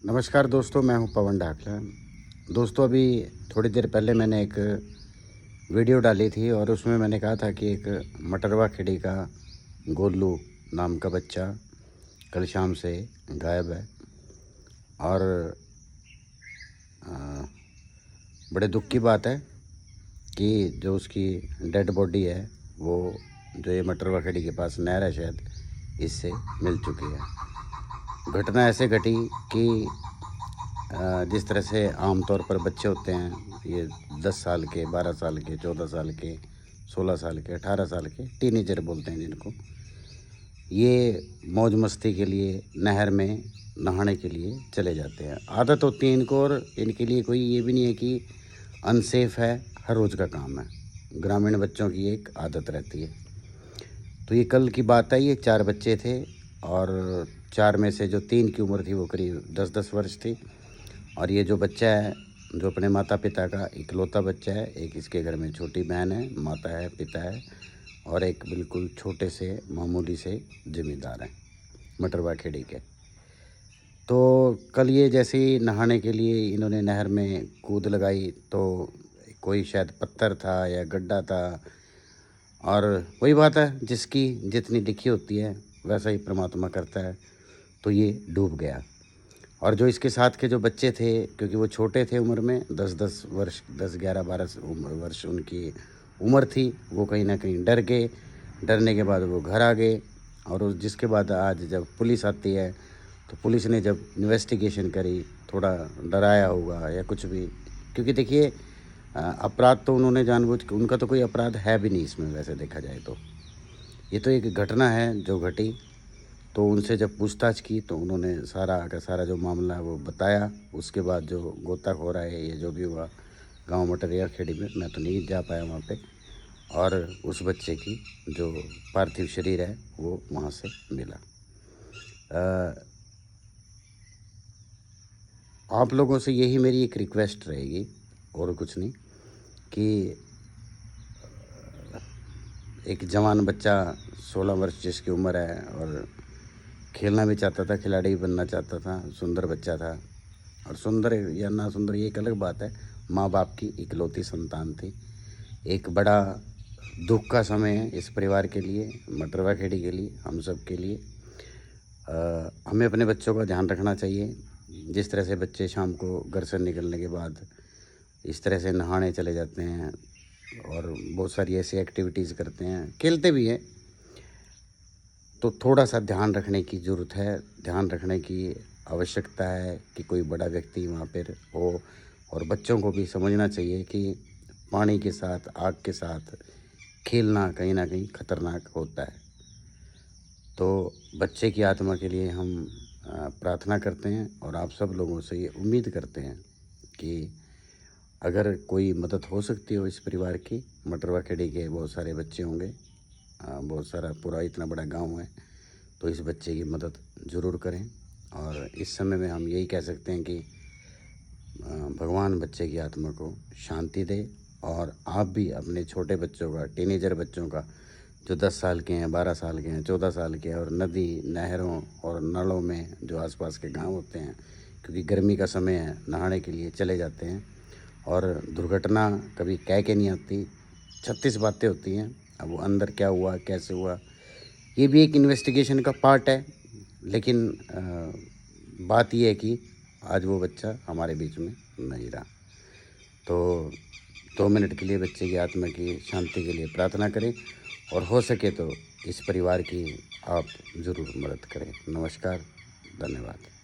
नमस्कार दोस्तों, मैं हूं पवन ढाकला। दोस्तों, अभी थोड़ी देर पहले मैंने एक वीडियो डाली थी और उसमें मैंने कहा था कि एक मटरवा खेड़ी का गोलू नाम का बच्चा कल शाम से गायब है और अ, बड़े दुख की बात है कि जो उसकी डेड बॉडी है वो जो ये मटरवा खेड़ी के पास नहर है शायद, इससे मिल चुकी है। घटना ऐसे घटी कि जिस तरह से आम तौर पर बच्चे होते हैं, ये 10 साल के, 12 साल के, 14 साल के, 16 साल के, 18 साल के, टीनेजर बोलते हैं जिनको, ये मौज मस्ती के लिए नहर में नहाने के लिए चले जाते हैं। आदत होती है इनको और इनके लिए कोई ये भी नहीं है कि अनसेफ है, हर रोज़ का काम है। ग्रामीण बच्चों की एक आदत रहती है। तो ये कल की बात है, ये 4 बच्चे थे और 4 में से जो 3 की उम्र थी वो करीब 10-10 वर्ष थी। और ये जो बच्चा है, जो अपने माता पिता का इकलौता बच्चा है, एक इसके घर में छोटी बहन है, माता है, पिता है और एक बिल्कुल छोटे से मामूली से ज़मींदार हैं मटरवा खेड़ी के। तो कल ये जैसे ही नहाने के लिए इन्होंने नहर में कूद लगाई तो कोई शायद पत्थर था या गड्ढा था, और वही बात है, जिसकी जितनी लिखी होती है वैसा ही परमात्मा करता है। तो ये डूब गया। और जो इसके साथ के जो बच्चे थे, क्योंकि वो छोटे थे उम्र में, 10-10 वर्ष, 10-11-12 वर्ष उनकी उम्र थी, वो कहीं ना कहीं डर गए। डरने के बाद वो घर आ गए और जिसके बाद आज जब पुलिस आती है तो पुलिस ने जब इन्वेस्टिगेशन करी, थोड़ा डराया होगा या कुछ भी, क्योंकि देखिए अपराध तो उन्होंने जानबूझ के, उनका तो कोई अपराध है भी नहीं इसमें वैसे देखा जाए तो। ये तो एक घटना है जो घटी। तो उनसे जब पूछताछ की तो उन्होंने सारा का सारा जो मामला है वो बताया। उसके बाद जो गोताखोर है, ये जो भी हुआ गांव मटरिया खेड़ी में, मैं तो नहीं जा पाया वहाँ पे, और उस बच्चे की जो पार्थिव शरीर है वो वहाँ से मिला। आप लोगों से यही मेरी एक रिक्वेस्ट रहेगी और कुछ नहीं, कि एक जवान बच्चा 16 वर्ष जिसकी उम्र है और खेलना भी चाहता था, खिलाड़ी भी बनना चाहता था, सुंदर बच्चा था। और सुंदर या ना सुंदर ये एक अलग बात है, माँ बाप की इकलौती संतान थी। एक बड़ा दुख का समय है इस परिवार के लिए, मटरवा खेड़ी के लिए, हम सब के लिए। हमें अपने बच्चों का ध्यान रखना चाहिए। जिस तरह से बच्चे शाम को घर से निकलने के बाद इस तरह से नहाने चले जाते हैं और बहुत सारी ऐसी एक्टिविटीज़ करते हैं, खेलते भी हैं, तो थोड़ा सा ध्यान रखने की ज़रूरत है, ध्यान रखने की आवश्यकता है कि कोई बड़ा व्यक्ति वहाँ पर हो। और बच्चों को भी समझना चाहिए कि पानी के साथ, आग के साथ खेलना कहीं ना कहीं खतरनाक होता है। तो बच्चे की आत्मा के लिए हम प्रार्थना करते हैं और आप सब लोगों से ये उम्मीद करते हैं कि अगर कोई मदद हो सकती हो इस परिवार की, मटरवा खेड़ी के बहुत सारे बच्चे होंगे, बहुत सारा पूरा इतना बड़ा गांव है, तो इस बच्चे की मदद ज़रूर करें। और इस समय में हम यही कह सकते हैं कि भगवान बच्चे की आत्मा को शांति दे। और आप भी अपने छोटे बच्चों का, टीनेजर बच्चों का, जो 10 साल के हैं, 12 साल के हैं, 14 साल के हैं, और नदी, नहरों और नलों में जो आसपास के गांव होते हैं, क्योंकि गर्मी का समय है, नहाने के लिए चले जाते हैं। और दुर्घटना कभी कह के नहीं आती, 36 बातें होती हैं। अब वो अंदर क्या हुआ, कैसे हुआ, ये भी एक इन्वेस्टिगेशन का पार्ट है। लेकिन बात ये है कि आज वो बच्चा हमारे बीच में नहीं रहा। तो 2 मिनट के लिए बच्चे की आत्मा की शांति के लिए प्रार्थना करें और हो सके तो इस परिवार की आप ज़रूर मदद करें। नमस्कार, धन्यवाद।